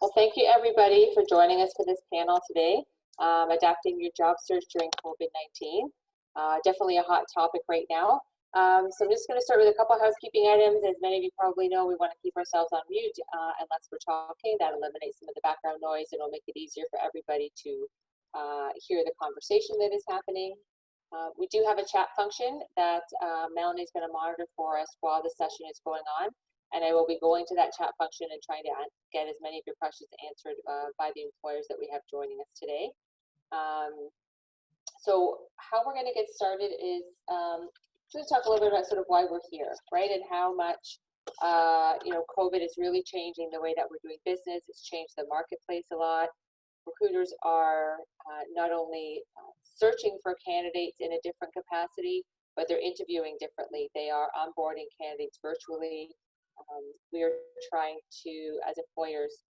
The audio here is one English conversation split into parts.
Well, thank you everybody for joining us for this panel today, adapting your job search during COVID-19. Definitely a hot topic right now. So I'm just going to start with a couple of housekeeping items. As many of you probably know, we want to keep ourselves on mute unless we're talking. That eliminates some of the background noise and will make it easier for everybody to hear the conversation that is happening. We do have a chat function that Melanie is going to monitor for us while the session is going on. And I will be going to that chat function and trying to get as many of your questions answered by the employers that we have joining us today. So how we're going to get started is to talk a little bit about sort of why we're here, right? And how much, COVID is really changing the way that we're doing business. It's changed the marketplace a lot. Recruiters are not only searching for candidates in a different capacity, but they're interviewing differently. They are onboarding candidates virtually. We are trying to, as employers,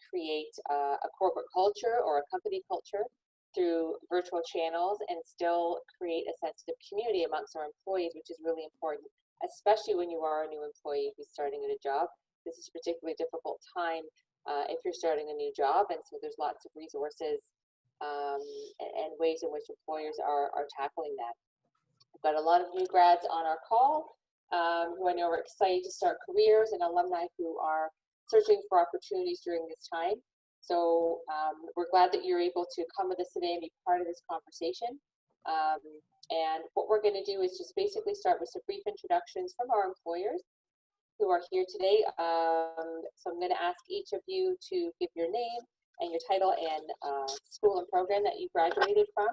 create a corporate culture or a company culture through virtual channels and still create a sense of community amongst our employees, which is really important, especially when you are a new employee who's starting at a job. This is a particularly difficult time if you're starting a new job, and so there's lots of resources and ways in which employers are tackling that. We've got a lot of new grads on our call who I know are excited to start careers, and alumni who are searching for opportunities during this time. So we're glad that you're able to come with us today and be part of this conversation. And what we're going to do is just basically start with some brief introductions from our employers who are here today. So I'm going to ask each of you to give your name and your title and school and program that you graduated from.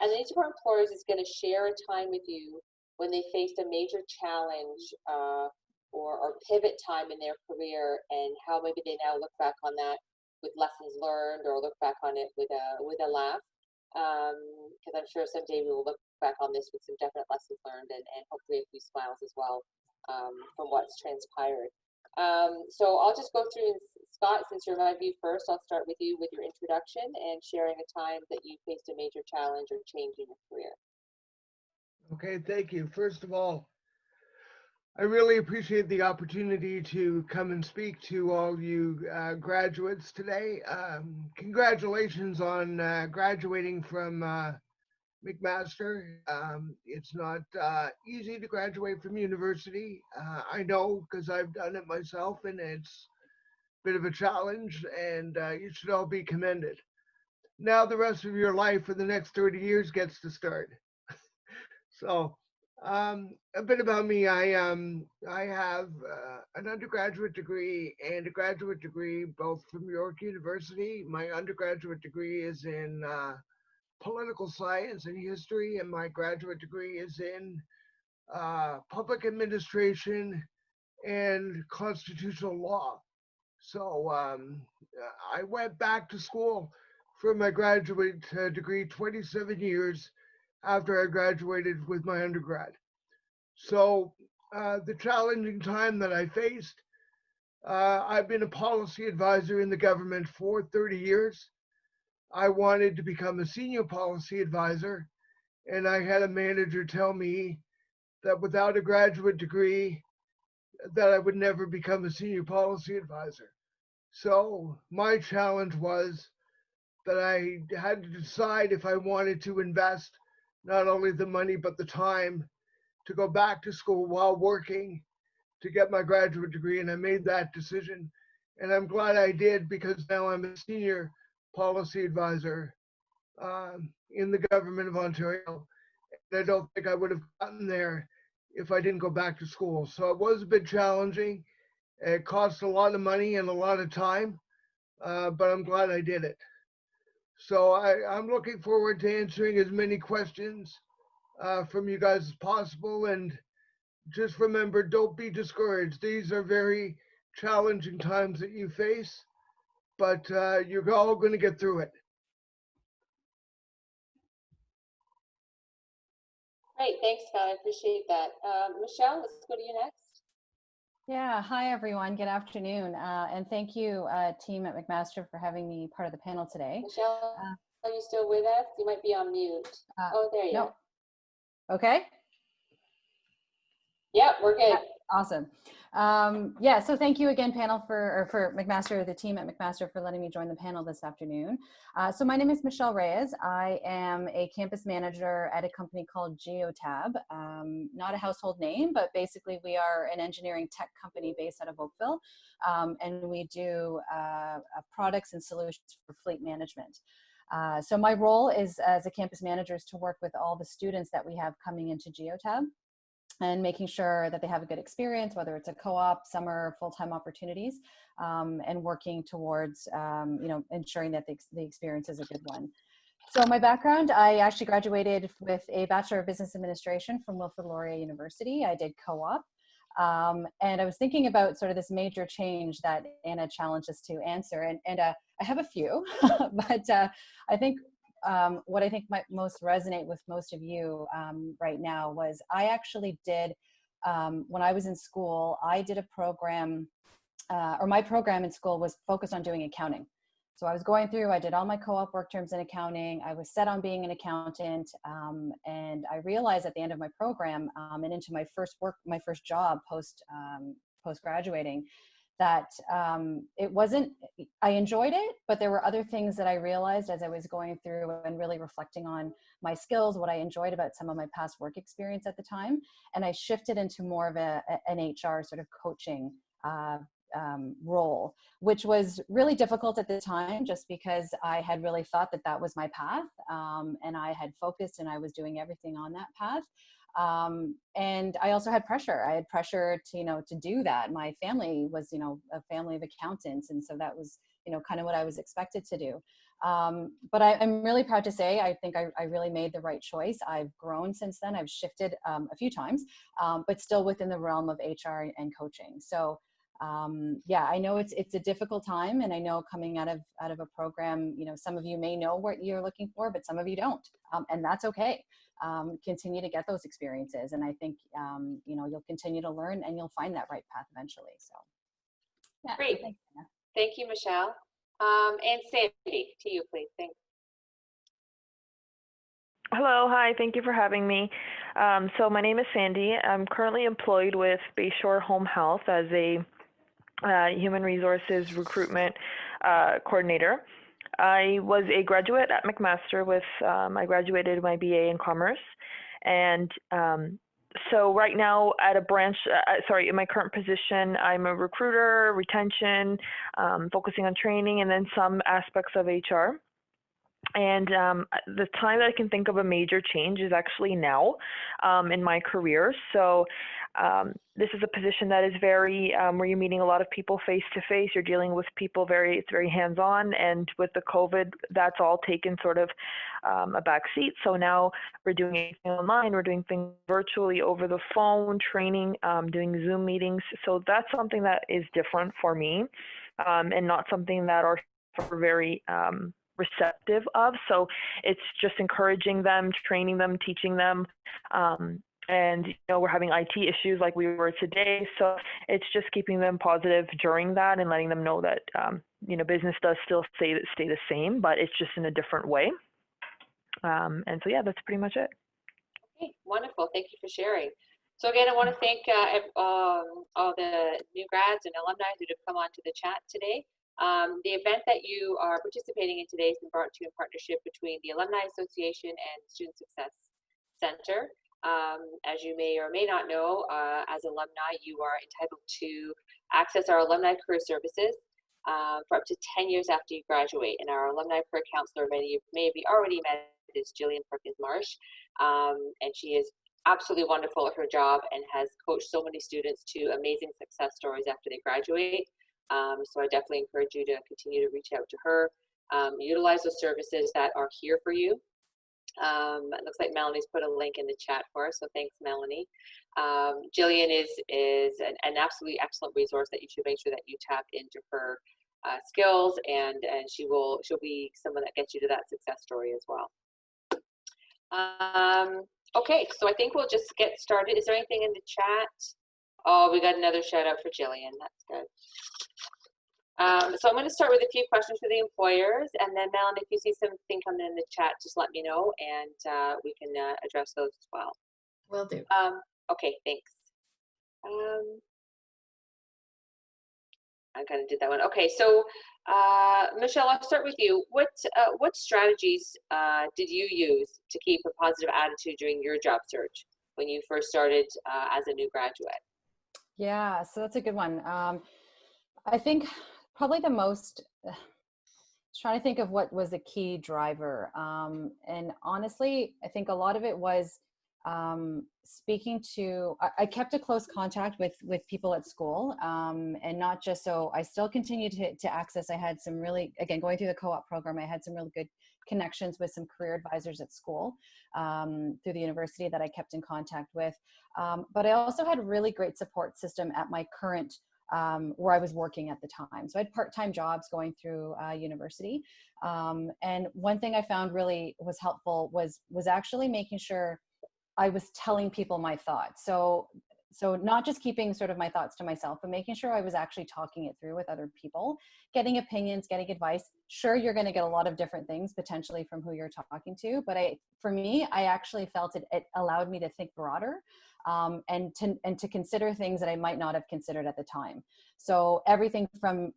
And then each of our employers is going to share a time with you when they faced a major challenge or pivot time in their career, and how maybe they now look back on that with lessons learned, or look back on it with a laugh. Because I'm sure someday we will look back on this with some definite lessons learned and hopefully a few smiles as well from what's transpired. So I'll just go through, and Scott, since you're my view first, I'll start with you with your introduction and sharing a time that you faced a major challenge or change in your career. Okay, thank you. First of all, I really appreciate the opportunity to come and speak to all you graduates today. Congratulations on graduating from McMaster. It's not easy to graduate from university. I know, because I've done it myself, and it's a bit of a challenge, and you should all be commended. Now the rest of your life for the next 30 years gets to start. So a bit about me. I have an undergraduate degree and a graduate degree, both from York University. My undergraduate degree is in political science and history, and my graduate degree is in public administration and constitutional law. So I went back to school for my graduate degree 27 years after I graduated with my undergrad. So the challenging time that I faced, I've been a policy advisor in the government for 30 years. I wanted to become a senior policy advisor, and I had a manager tell me that without a graduate degree, that I would never become a senior policy advisor. So my challenge was that I had to decide if I wanted to invest not only the money, but the time to go back to school while working to get my graduate degree. And I made that decision. And I'm glad I did, because now I'm a senior policy advisor in the government of Ontario. And I don't think I would have gotten there if I didn't go back to school. So it was a bit challenging. It cost a lot of money and a lot of time, but I'm glad I did it. So I'm looking forward to answering as many questions from you guys as possible. And just remember, don't be discouraged. These are very challenging times that you face, but you're all going to get through it. Great, thanks, Scott. I appreciate that. Michelle, let's go to you next. Yeah, hi everyone. Good afternoon, and thank you, team at McMaster, for having me part of the panel today. Michelle, are you still with us? You might be on mute. Oh, there you are. Okay. Yep, we're good. Awesome. Yeah, so thank you again, panel, for McMaster, the team at McMaster, for letting me join the panel this afternoon. So my name is Michelle Reyes. I am a campus manager at a company called Geotab. Not a household name, but basically we are an engineering tech company based out of Oakville, and we do products and solutions for fleet management. So my role is as a campus manager is to work with all the students that we have coming into Geotab, and making sure that they have a good experience, whether it's a co-op, summer, full-time opportunities, and working towards, ensuring that the experience is a good one. So my background, I actually graduated with a Bachelor of Business Administration from Wilfrid Laurier University. I did co-op. And I was thinking about sort of this major change that Anna challenged us to answer. And I have a few, but I think what I think might most resonate with most of you right now was I actually did, when I was in school, I did a program, or my program in school was focused on doing accounting. So I was going through, I did all my co-op work terms in accounting. I was set on being an accountant. And I realized at the end of my program and into my first job post-graduating, that it wasn't, I enjoyed it, but there were other things that I realized as I was going through and really reflecting on my skills, what I enjoyed about some of my past work experience at the time. And I shifted into more of an HR sort of coaching role, which was really difficult at the time, just because I had really thought that that was my path. And I had focused and I was doing everything on that path. And I also had pressure. I had pressure to do that. My family was, a family of accountants. And so that was, kind of what I was expected to do. But I'm really proud to say, I think I really made the right choice. I've grown since then. I've shifted a few times, but still within the realm of HR and coaching. So yeah, I know it's a difficult time, and I know coming out of a program, some of you may know what you're looking for, but some of you don't, and that's okay. Continue to get those experiences, and I think you'll continue to learn, and you'll find that right path eventually. So yeah, Great. so thanks, Anna. Thank you, Michelle. And Sandy, to you, please. Thanks. Hello, hi, thank you for having me. So my name is Sandy. I'm currently employed with Bayshore Home Health as a human resources recruitment coordinator. I was a graduate at McMaster with, I graduated my BA in commerce. And so right now at a branch, in my current position, I'm a recruiter, retention, focusing on training, and then some aspects of HR. And the time that I can think of a major change is actually now in my career. So this is a position that is very, where you're meeting a lot of people face to face, you're dealing with people it's very hands-on, and with the COVID, that's all taken sort of a back seat. So now we're doing anything online, we're doing things virtually over the phone, training, doing Zoom meetings. So that's something that is different for me and not something that are very receptive of. So it's just encouraging them, training them, teaching them. And we're having IT issues like we were today. So it's just keeping them positive during that and letting them know that business does still stay the same, but it's just in a different way. And so yeah, that's pretty much it. Okay, wonderful. Thank you for sharing. So again, I want to thank all the new grads and alumni who have come onto the chat today. The event that you are participating in today has been brought to you in partnership between the Alumni Association and Student Success Center. As you may or may not know, as alumni, you are entitled to access our alumni career services for up to 10 years after you graduate. And our alumni career counselor, many of you may have already met, is Jillian Perkins Marsh. And she is absolutely wonderful at her job and has coached so many students to amazing success stories after they graduate. So I definitely encourage you to continue to reach out to her, utilize those services that are here for you. It looks like Melanie's put a link in the chat for us, so thanks, Melanie. Jillian is an absolutely excellent resource that you should make sure that you tap into her skills, and she'll be someone that gets you to that success story as well. Okay, so I think we'll just get started. Is there anything in the chat? Oh, we got another shout out for Jillian. That's good. So I'm going to start with a few questions for the employers, and then Melanie, if you see something coming in the chat, just let me know, and we can address those as well. Will do. Okay, thanks. I kind of did that one. Okay, so Michelle, I'll start with you. What strategies did you use to keep a positive attitude during your job search when you first started as a new graduate? Yeah, so that's a good one. I think probably the most, trying to think of what was a key driver. And honestly, I think a lot of it was speaking to, I kept a close contact with people at school, and not just, so I still continued to access, I had some really, again, going through the co-op program, I had some really good connections with some career advisors at school, through the university that I kept in contact with. But I also had a really great support system at my current, where I was working at the time. So I had part-time jobs going through university. And one thing I found really was helpful was actually making sure I was telling people my thoughts. So not just keeping sort of my thoughts to myself, but making sure I was actually talking it through with other people, getting opinions, getting advice. Sure, you're going to get a lot of different things potentially from who you're talking to, but for me, I actually felt it allowed me to think broader, and to consider things that I might not have considered at the time. So everything from,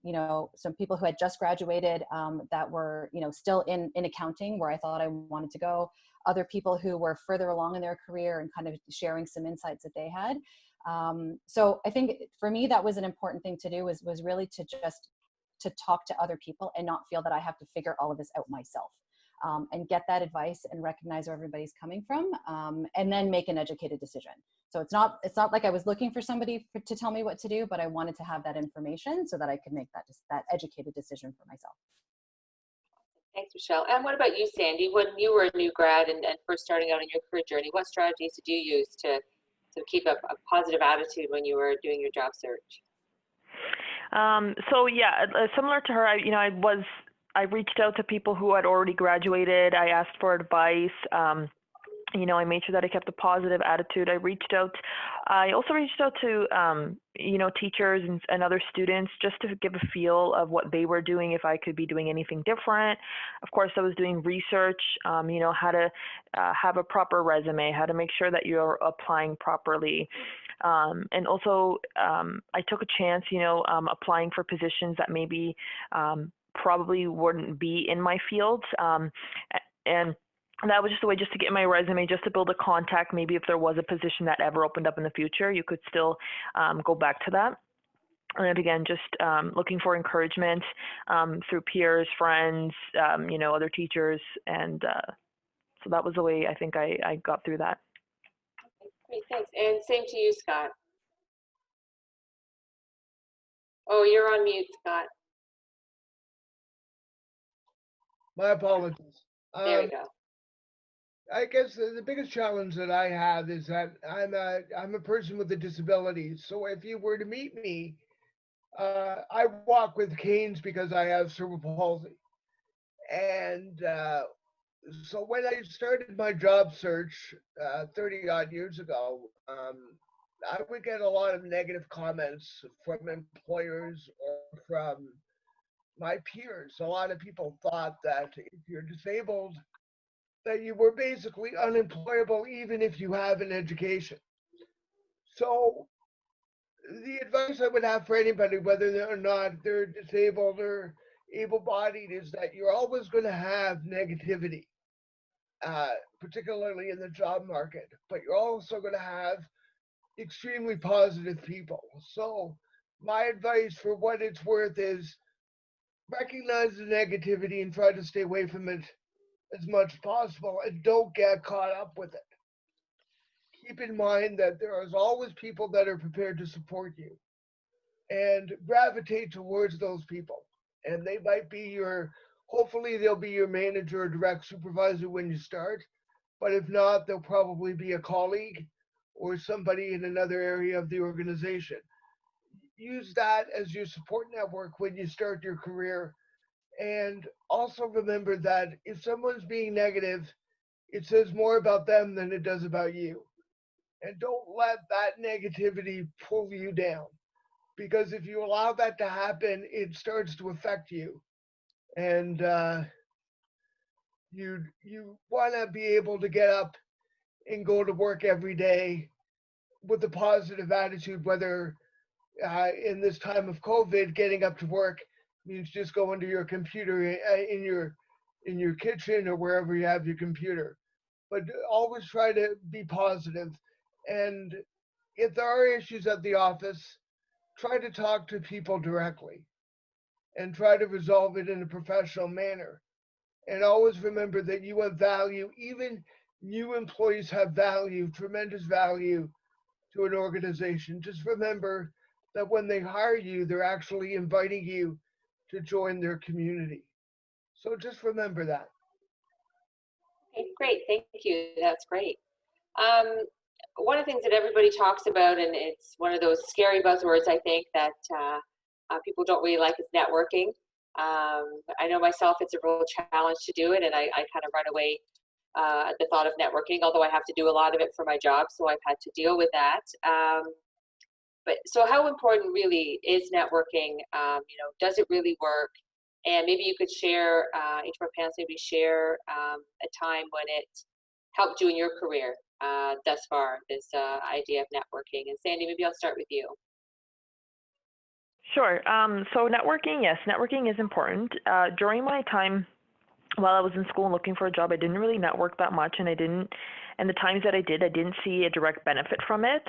some people who had just graduated, that were, still in accounting where I thought I wanted to go, other people who were further along in their career and kind of sharing some insights that they had. So I think for me, that was an important thing to do, was really to talk to other people and not feel that I have to figure all of this out myself, and get that advice and recognize where everybody's coming from, and then make an educated decision. So it's not like I was looking for somebody to tell me what to do, but I wanted to have that information so that I could make that educated decision for myself. Thanks, Michelle. And what about you, Sandy? When you were a new grad and first starting out on your career journey, what strategies did you use to keep a positive attitude when you were doing your job search? So yeah, similar to her, I reached out to people who had already graduated. I asked for advice. I made sure that I kept a positive attitude. I also reached out to, teachers and other students just to give a feel of what they were doing, if I could be doing anything different. Of course, I was doing research, how to have a proper resume, how to make sure that you're applying properly. And also, I took a chance, applying for positions that maybe probably wouldn't be in my field. And that was just a way just to get my resume, just to build a contact. Maybe if there was a position that ever opened up in the future, you could still go back to that. And again, just looking for encouragement through peers, friends, other teachers. And so that was the way I think I got through that. Great, thanks. And same to you, Scott. Oh, you're on mute, Scott. My apologies. There we go. I guess the biggest challenge that I have is that I'm a person with a disability. So if you were to meet me, I walk with canes because I have cerebral palsy. And so when I started my job search 30 odd years ago, I would get a lot of negative comments from employers or from my peers. A lot of people thought that if you're disabled, that you were basically unemployable even if you have an education. So the advice I would have for anybody, whether or not they're disabled or able-bodied, is that you're always going to have negativity, particularly in the job market, but you're also going to have extremely positive people. So my advice, for what it's worth, is recognize the negativity and try to stay away from it as much as possible, and don't get caught up with it. Keep in mind that there is always people that are prepared to support you, and gravitate towards those people. And they might be hopefully they'll be your manager or direct supervisor when you start, but if not, they'll probably be a colleague or somebody in another area of the organization. Use that as your support network when you start your career. And also remember that if someone's being negative, it says more about them than it does about you. And don't let that negativity pull you down, because if you allow that to happen, it starts to affect you. And you want to be able to get up and go to work every day with a positive attitude, whether in this time of COVID, getting up to work means just going to your computer in your kitchen or wherever you have your computer. But always try to be positive. And if there are issues at the office, try to talk to people directly and try to resolve it in a professional manner. And always remember that you have value. Even new employees have value, tremendous value to an organization. Just remember that when they hire you, they're actually inviting you to join their community. So just remember that. Okay, great. Thank you. That's great. Um, One of the things that everybody talks about, and it's one of those scary buzzwords, I think, that people don't really like, is networking. I know myself, it's a real challenge to do it, and I kind of run away at the thought of networking, although I have to do a lot of it for my job, so I've had to deal with that. But so how important really is networking? Does it really work? And maybe you could share, each of our panelists maybe share a time when it helped you in your career thus far, this idea of networking. And Sandy, maybe I'll start with you. Sure. So networking, yes, networking is important. During my time while I was in school and looking for a job, I didn't really network that much, and and the times that I didn't see a direct benefit from it.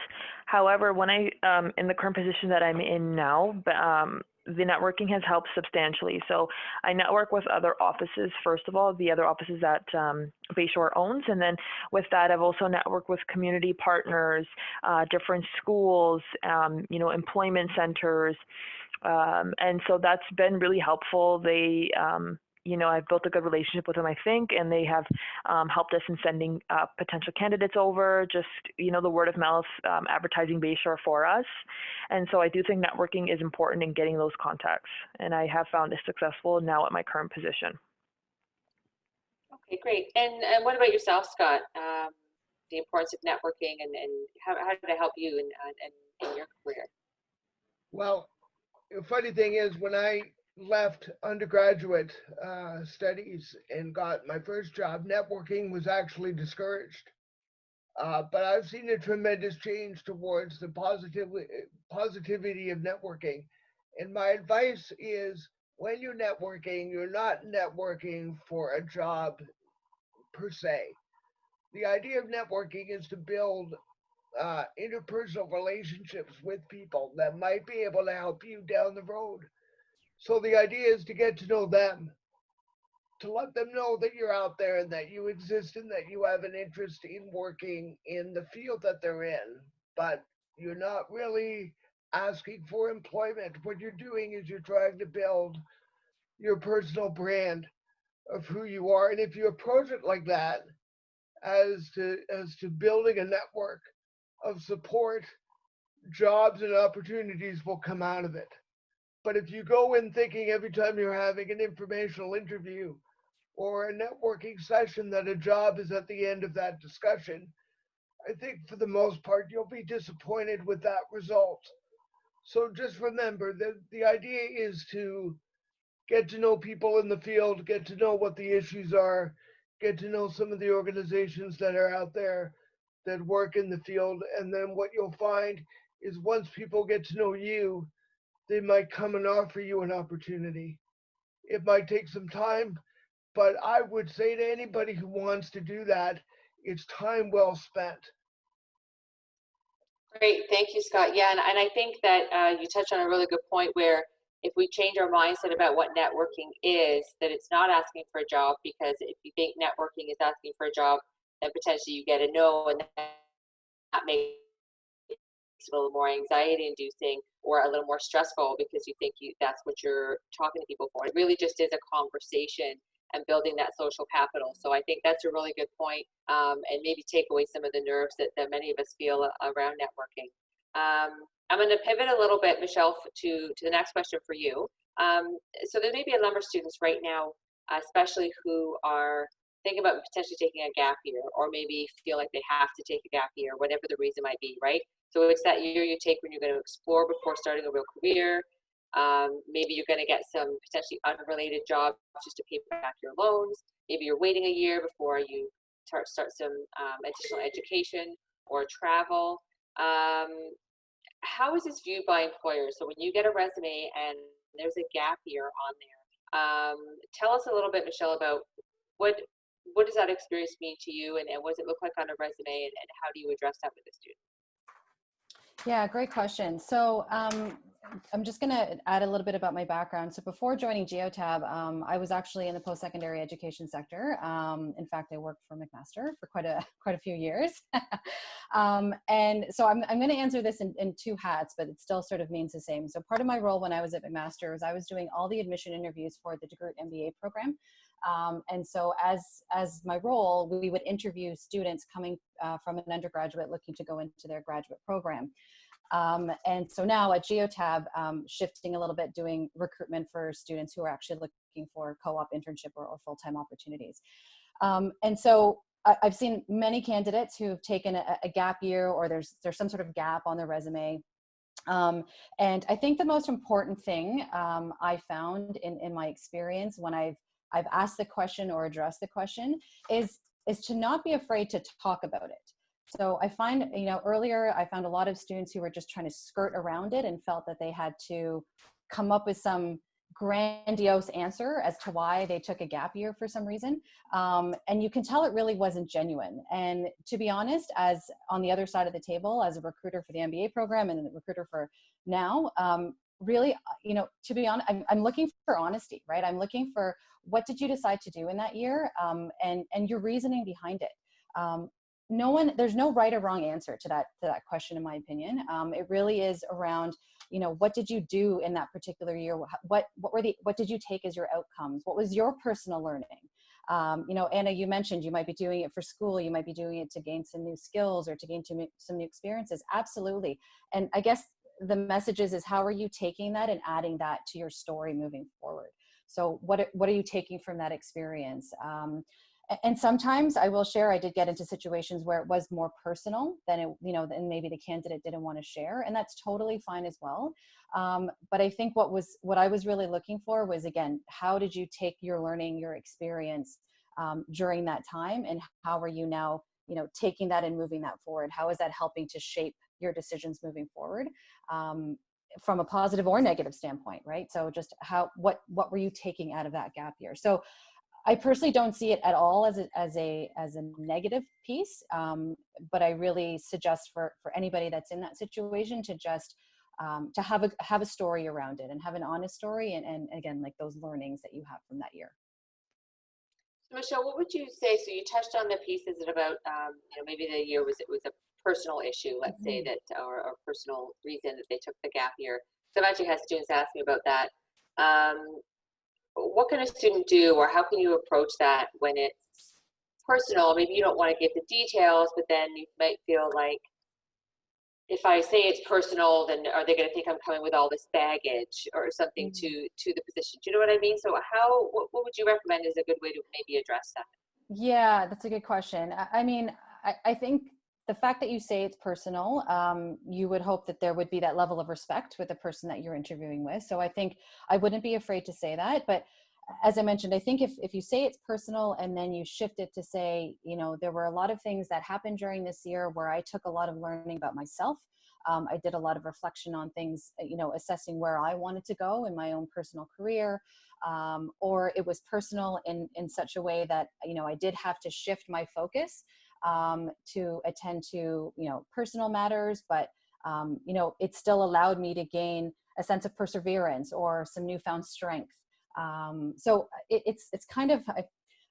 However, when in the current position that I'm in now, the networking has helped substantially. So I network with other offices, first of all, the other offices that Bayshore owns. And then with that, I've also networked with community partners, different schools, employment centers. And so that's been really helpful. They, I've built a good relationship with them, I think, and they have helped us in sending potential candidates over, just, the word of mouth, advertising Bayshore for us. And so I do think networking is important in getting those contacts. And I have found it successful now at my current position. Okay, great. And what about yourself, Scott? The importance of networking and how did it help you in your career? Well, the funny thing is, when I left undergraduate studies and got my first job, networking was actually discouraged. But I've seen a tremendous change towards the positivity of networking. And my advice is, when you're networking, you're not networking for a job per se. The idea of networking is to build interpersonal relationships with people that might be able to help you down the road. So the idea is to get to know them, to let them know that you're out there and that you exist and that you have an interest in working in the field that they're in, but you're not really asking for employment. What you're doing is you're trying to build your personal brand of who you are. And if you approach it like that, as to building a network of support, jobs and opportunities will come out of it. But if you go in thinking every time you're having an informational interview or a networking session that a job is at the end of that discussion, I think for the most part you'll be disappointed with that result. So just remember that the idea is to get to know people in the field, get to know what the issues are, get to know some of the organizations that are out there that work in the field. And then what you'll find is, once people get to know you, they might come and offer you an opportunity. It might take some time, but I would say to anybody who wants to do that, it's time well spent. Great, thank you, Scott. Yeah, and I think that you touched on a really good point, where if we change our mindset about what networking is, that it's not asking for a job, because if you think networking is asking for a job, then potentially you get a no, and that makes it a little more anxiety inducing or a little more stressful, because you think that's what you're talking to people for. It really just is a conversation and building that social capital. So I think that's a really good point, and maybe take away some of the nerves that many of us feel around networking. I'm going to pivot a little bit, Michelle, to the next question for you. So there may be a number of students right now, especially who are thinking about potentially taking a gap year, or maybe feel like they have to take a gap year, whatever the reason might be, right? So it's that year you take when you're going to explore before starting a real career. Maybe you're going to get some potentially unrelated jobs just to pay back your loans. Maybe you're waiting a year before you start some additional education or travel. How is this viewed by employers? So when you get a resume and there's a gap year on there, tell us a little bit, Michelle, about what does that experience mean to you, and what does it look like on a resume, and how do you address that with a student? Yeah, great question. So I'm just going to add a little bit about my background. So before joining Geotab, I was actually in the post-secondary education sector. In fact, I worked for McMaster for quite a few years. And so I'm going to answer this in two hats, but it still sort of means the same. So part of my role when I was at McMaster was I was doing all the admission interviews for the DeGroote MBA program. And so as my role, we would interview students coming from an undergraduate looking to go into their graduate program. And so now at Geotab, shifting a little bit, doing recruitment for students who are actually looking for co-op internship or full-time opportunities. And so I've seen many candidates who've taken a gap year, or there's some sort of gap on their resume. And I think the most important thing I found in my experience when I've asked the question or addressed the question is to not be afraid to talk about it. So I find, earlier I found a lot of students who were just trying to skirt around it and felt that they had to come up with some grandiose answer as to why they took a gap year for some reason. And you can tell it really wasn't genuine. And to be honest, as on the other side of the table, as a recruiter for the MBA program and a recruiter for now, really, to be honest, I'm looking for honesty, right? I'm looking for what did you decide to do in that year, and your reasoning behind it. There's no right or wrong answer to that question, in my opinion. It really is around, what did you do in that particular year? What did you take as your outcomes? What was your personal learning? Anna, you mentioned you might be doing it for school, you might be doing it to gain some new skills or to gain some new experiences. Absolutely. And I guess the message is how are you taking that and adding that to your story moving forward? So what are you taking from that experience? And sometimes I will share, I did get into situations where it was more personal than than maybe the candidate didn't want to share, and that's totally fine as well. But I think what I was really looking for was, again, how did you take your learning, your experience during that time, and how are you now, taking that and moving that forward? How is that helping to shape your decisions moving forward? From a positive or negative standpoint, right? So just what were you taking out of that gap year? So I personally don't see it at all as a negative piece, but I really suggest for anybody that's in that situation to just to have a story around it and have an honest story, and again, like those learnings that you have from that year. Michelle, what would you say? So you touched on the pieces about maybe the year was a personal issue, let's say that, or a personal reason that they took the gap year. So I've actually had students ask me about that. What can a student do, or how can you approach that when it's personal? Maybe you don't want to give the details, but then you might feel like, if I say it's personal, then are they going to think I'm coming with all this baggage or something to the position? Do you know what I mean? So what would you recommend is a good way to maybe address that? Yeah, that's a good question. I mean, I think the fact that you say it's personal, you would hope that there would be that level of respect with the person that you're interviewing with. So I think I wouldn't be afraid to say that. But as I mentioned, I think if you say it's personal and then you shift it to say, there were a lot of things that happened during this year where I took a lot of learning about myself. I did a lot of reflection on things, assessing where I wanted to go in my own personal career. Or it was personal in such a way that, I did have to shift my focus to attend to, personal matters, but, it still allowed me to gain a sense of perseverance or some newfound strength. So it's kind of,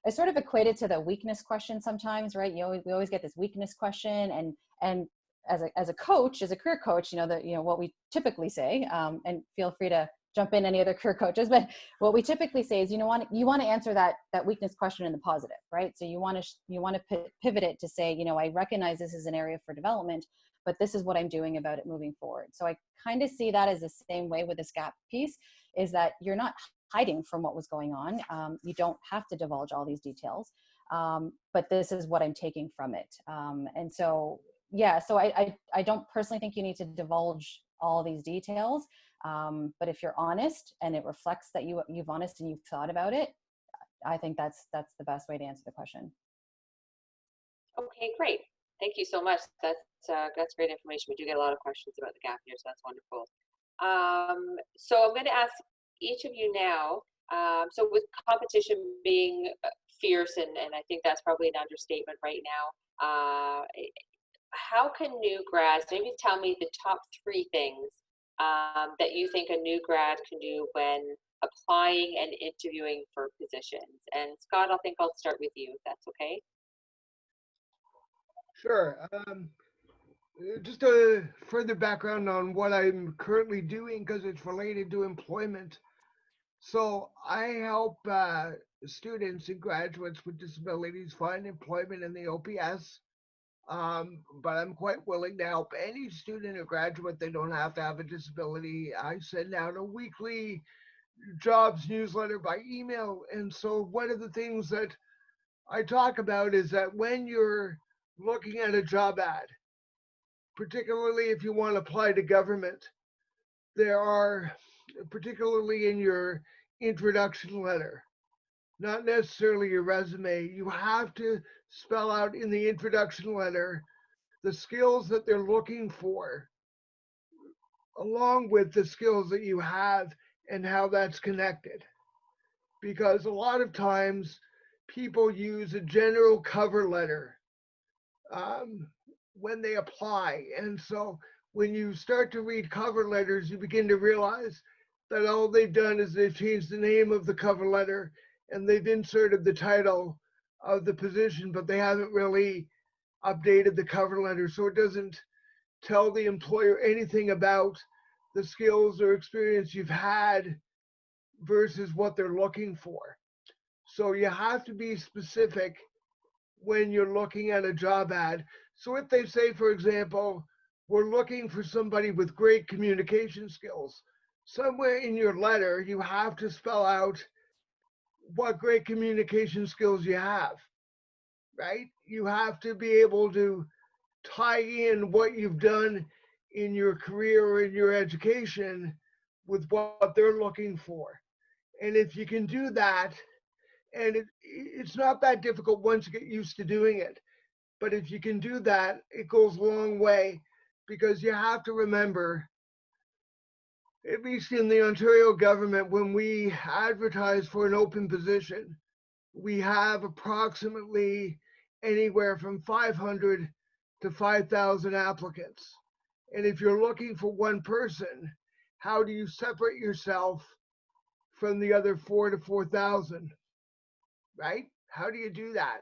I sort of equate it to the weakness question sometimes, right? We always get this weakness question, and as a coach, as a career coach, what we typically say, and feel free to jump in, any other career coaches, but what we typically say is, you want to answer that weakness question in the positive, right? So you want to pivot it to say, I recognize this is an area for development, but this is what I'm doing about it moving forward. So I kind of see that as the same way with this gap piece, is that you're not hiding from what was going on. You don't have to divulge all these details, but this is what I'm taking from it. And so, yeah, so I don't personally think you need to divulge all these details. But if you're honest and it reflects that you've honest and you've thought about it, I think that's the best way to answer the question. Okay, great. Thank you so much. That's That's great information. We do get a lot of questions about the gap year, so that's wonderful. So I'm going to ask each of you now. So with competition being fierce, and I think that's probably an understatement right now. How can new grads maybe tell me the top 3 things that you think a new grad can do when applying and interviewing for positions? And Scott, I think I'll start with you, if that's okay. Sure. Just a further background on what I'm currently doing because it's related to employment. So I help students and graduates with disabilities find employment in the OPS. But I'm quite willing to help any student or graduate. They don't have to have a disability. I send out a weekly jobs newsletter by email. And so one of the things that I talk about is that when you're looking at a job ad, particularly if you want to apply to government, there are, particularly in your introduction letter, not necessarily your resume, you have to spell out in the introduction letter the skills that they're looking for, along with the skills that you have and how that's connected. Because a lot of times people use a general cover letter um, when they apply. And so when you start to read cover letters, you begin to realize that all they've done is they've changed the name of the cover letter and they've inserted the title of the position, but they haven't really updated the cover letter. So it doesn't tell the employer anything about the skills or experience you've had versus what they're looking for. So you have to be specific when you're looking at a job ad. So if they say, for example, we're looking for somebody with great communication skills, somewhere in your letter, you have to spell out what great communication skills you have, right? You have to be able to tie in what you've done in your career or in your education with what they're looking for. And if you can do that, and it's not that difficult once you get used to doing it, but if you can do that, it goes a long way because you have to remember, at least in the Ontario government, when we advertise for an open position, we have approximately anywhere from 500 to 5,000 applicants. And if you're looking for one person, how do you separate yourself from the other 4 to 4,000, right? How do you do that?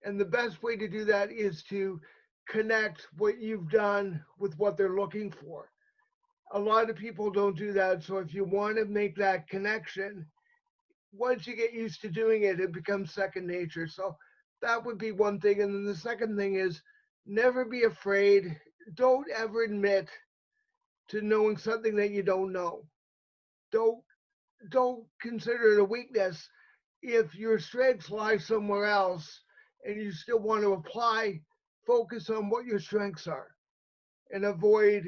And the best way to do that is to connect what you've done with what they're looking for. A lot of people don't do that. So if you want to make that connection, once you get used to doing it, it becomes second nature. So that would be one thing. And then the second thing is never be afraid. Don't ever admit to knowing something that you don't know. Don't consider it a weakness. If your strengths lie somewhere else and you still want to apply, focus on what your strengths are and avoid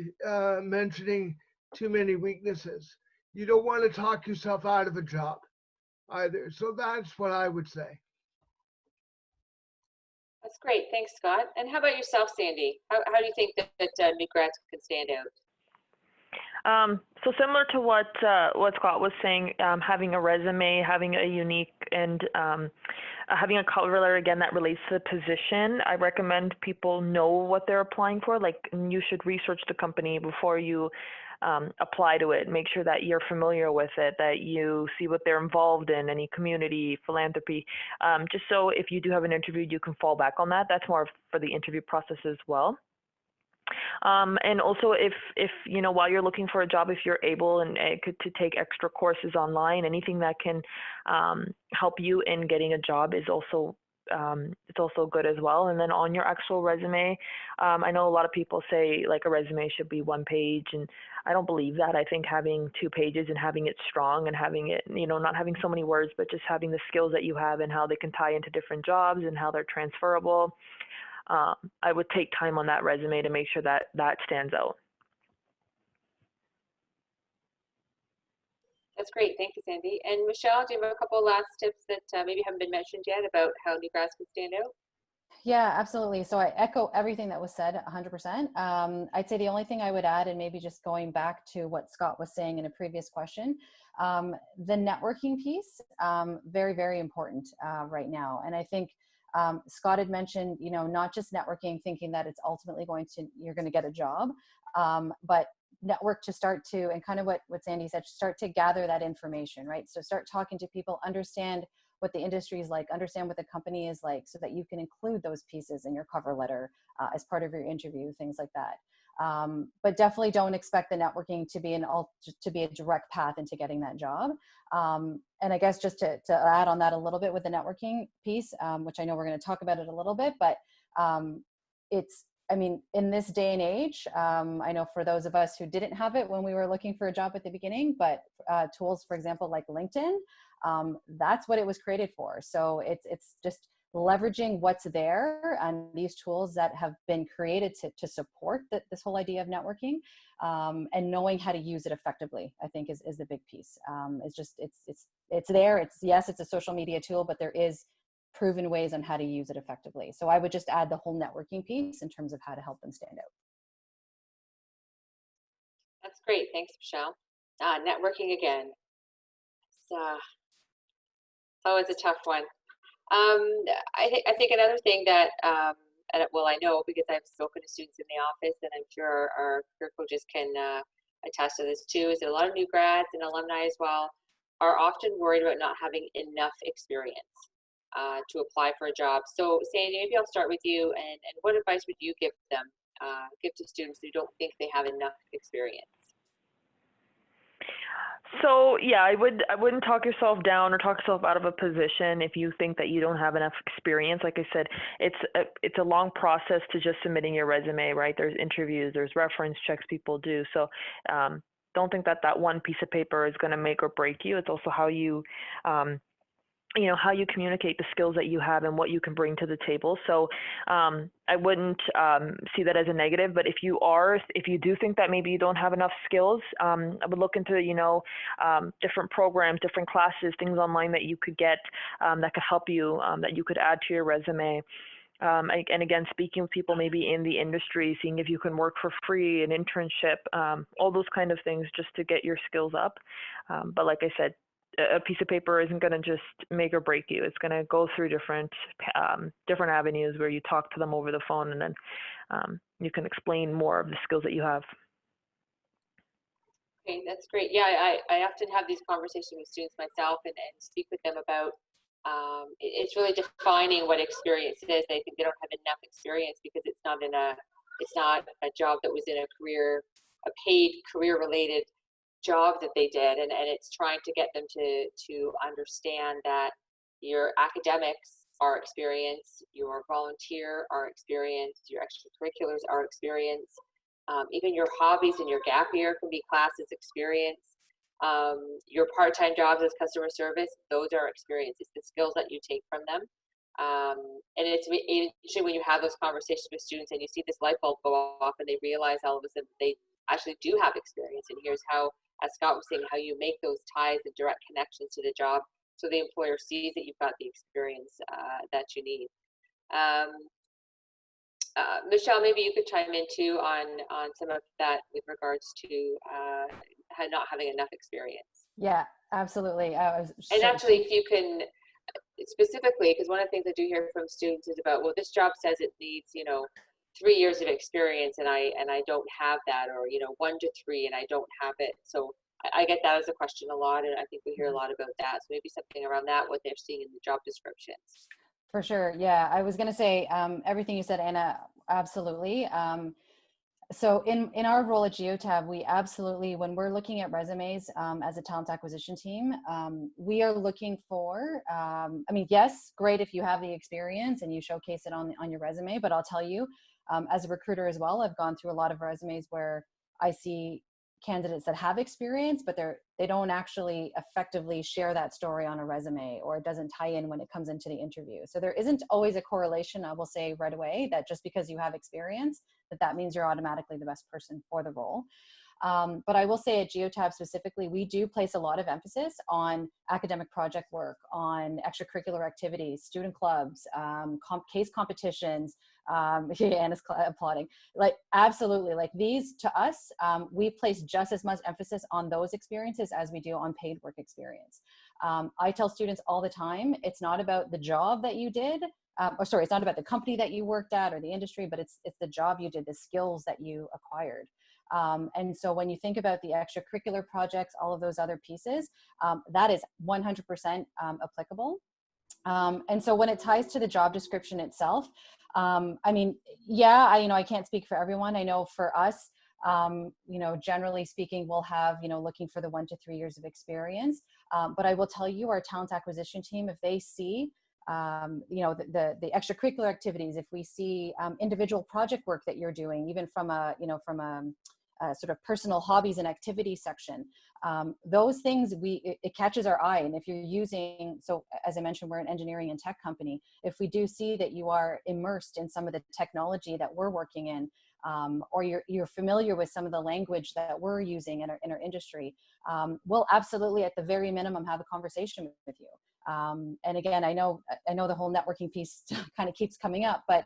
mentioning too many weaknesses. You don't want to talk yourself out of a job either. So that's what I would say. That's great. Thanks, Scott. And how about yourself, Sandy? How do you think that new grads can stand out? So similar to what Scott was saying, having a resume, having a unique and having a cover letter again that relates to the position. I recommend people know what they're applying for. Like you should research the company before you apply to it. Make sure that you're familiar with it, that you see what they're involved in, any community, philanthropy, just so if you do have an interview, you can fall back on that. That's more for the interview process as well. And also if you know, while you're looking for a job, if you're able and to take extra courses online, anything that can help you in getting a job is also it's also good as well. And then on your actual resume, I know a lot of people say like a resume should be 1 page, and I don't believe that. I think having 2 pages and having it strong and having it, you know, not having so many words, but just having the skills that you have and how they can tie into different jobs and how they're transferable. I would take time on that resume to make sure that that stands out. That's great. Thank you, Sandy. And Michelle, do you have a couple of last tips that maybe haven't been mentioned yet about how new grads can stand out? Yeah, absolutely. So I echo everything that was said 100%. I'd say the only thing I would add, and maybe just going back to what Scott was saying in a previous question, the networking piece, very, very important right now. And I think Scott had mentioned, you know, not just networking, thinking that it's ultimately you're going to get a job, but network to start to, and kind of what Sandy said, start to gather that information, right? So start talking to people, understand what the industry is like, understand what the company is like, so that you can include those pieces in your cover letter as part of your interview, things like that. But definitely don't expect the networking to be a direct path into getting that job. And I guess just to add on that a little bit with the networking piece, which I know we're going to talk about it a little bit, but I mean, in this day and age, I know for those of us who didn't have it when we were looking for a job at the beginning, but tools, for example, like LinkedIn, that's what it was created for. So it's just leveraging what's there and these tools that have been created to support this whole idea of networking, and knowing how to use it effectively, I think is the big piece. It's there. Yes, it's a social media tool, but there is proven ways on how to use it effectively. So I would just add the whole networking piece in terms of how to help them stand out. That's great. Thanks, Michelle. Networking again. Oh, it's a tough one. I think another thing that, well, I know because I've spoken to students in the office, and I'm sure our career coaches can attest to this too, is that a lot of new grads and alumni as well are often worried about not having enough experience to apply for a job. So Sandy, maybe I'll start with you, and what advice would you give them, give to students who don't think they have enough experience? So yeah, I wouldn't talk yourself down or talk yourself out of a position if you think that you don't have enough experience. Like I said, it's a long process to just submitting your resume, right? There's interviews, there's reference checks people do. So don't think that one piece of paper is going to make or break you. It's also how you how you communicate the skills that you have and what you can bring to the table. So I wouldn't see that as a negative, but if you do think that maybe you don't have enough skills, I would look into, different programs, different classes, things online that you could get that could help you, that you could add to your resume. And again, speaking with people maybe in the industry, seeing if you can work for free, an internship, all those kind of things just to get your skills up. But like I said, a piece of paper isn't going to just make or break you. It's going to go through different avenues where you talk to them over the phone, and then you can explain more of the skills that you have. Okay, that's great. Yeah, I often have these conversations with students myself, and speak with them about it's really defining what experience is. They think they don't have enough experience because it's not a job that was in a paid career related job that they did, and it's trying to get them to understand that your academics are experience, your volunteer are experience, your extracurriculars are experience, even your hobbies and your gap year can be classed as experience. Your part-time jobs as customer service, those are experiences, the skills that you take from them. And it's interesting when you have those conversations with students and you see this light bulb go off and they realize all of a sudden they actually do have experience. And here's how, as Scott was saying, how you make those ties and direct connections to the job so the employer sees that you've got the experience that you need. Michelle, maybe you could chime in too on some of that with regards to not having enough experience. Yeah, absolutely. And actually, if you can specifically, because one of the things I do hear from students is about, well, this job says it needs, 3 years of experience, and I don't have that, or 1 to 3, and I don't have it. So I get that as a question a lot, and I think we hear a lot about that. So maybe something around that, what they're seeing in the job descriptions. For sure. Yeah, I was going to say everything you said, Anna, absolutely. So in our role at Geotab, we absolutely, when we're looking at resumes as a talent acquisition team, we are looking for, yes, great if you have the experience and you showcase it on your resume, but I'll tell you, as a recruiter as well, I've gone through a lot of resumes where I see candidates that have experience, but they don't actually effectively share that story on a resume, or it doesn't tie in when it comes into the interview. So there isn't always a correlation, I will say right away, that just because you have experience, that means you're automatically the best person for the role. But I will say at Geotab specifically, we do place a lot of emphasis on academic project work, on extracurricular activities, student clubs, case competitions. Anna's applauding. Like, absolutely, like these to us, we place just as much emphasis on those experiences as we do on paid work experience. I tell students all the time, it's not about the job that you did, it's not about the company that you worked at or the industry, but it's the job you did, the skills that you acquired. And so when you think about the extracurricular projects, all of those other pieces, that is 100% applicable. And so when it ties to the job description itself, I mean, yeah, I can't speak for everyone. I know for us, generally speaking, we'll have, looking for the 1 to 3 years of experience. But I will tell you, our talent acquisition team, if they see, the extracurricular activities, if we see individual project work that you're doing, even from a sort of personal hobbies and activities section, those things it catches our eye. And if you're using, so as I mentioned, we're an engineering and tech company. If we do see that you are immersed in some of the technology that we're working in, or you're familiar with some of the language that we're using in our industry, we'll absolutely, at the very minimum, have a conversation with you. And again, I know the whole networking piece kind of keeps coming up, but